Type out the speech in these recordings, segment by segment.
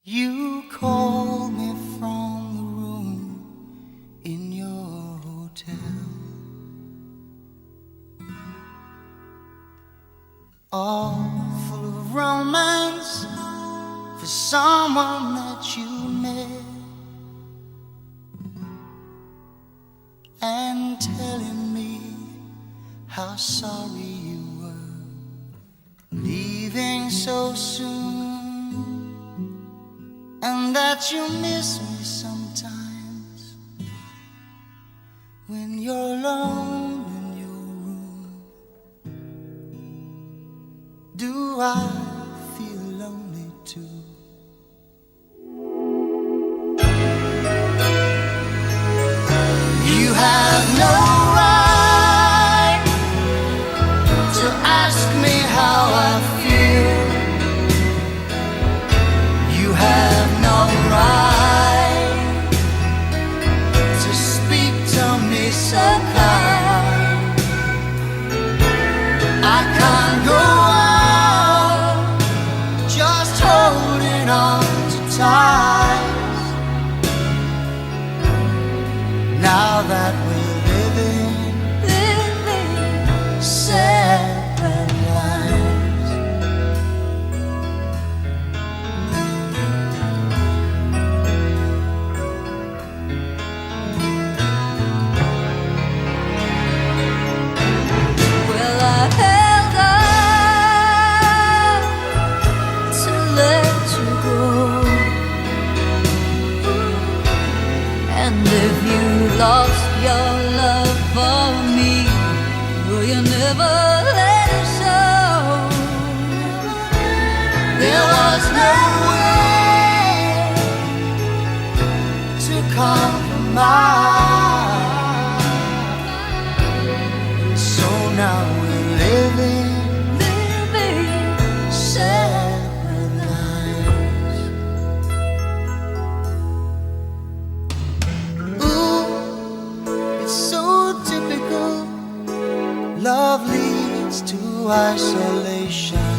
You called me from the room in your hotel, all full of romance for someone that you met, and telling me how sorry you were leaving so soon, and that you miss me sometimes when you're alone in your room. Do I feel lonely too? You have no right to ask me how I feel. You have no right to speak to me so kind. I can't go on just holding on to tight. Now that we're living separate lives, well, I held out to let you go, and if you lost your love for me, will you never let it show? there was no way to compromise. So now we're living separate lives. Ooh, it's so typical. Love leads to isolation.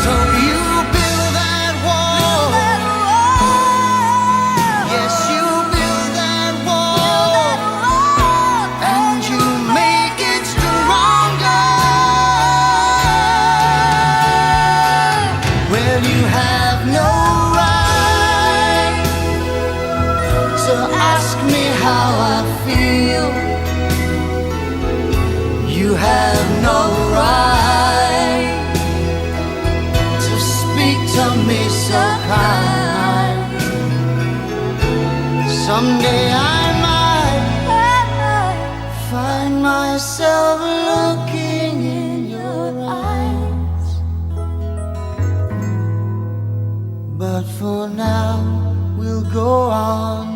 So you build that wall. Yes, you build that wall, and you make it stronger. Well, you have no right to ask me how I feel. You have no right to speak to me so kind. Someday I might find myself looking in your eyes, but for now we'll go on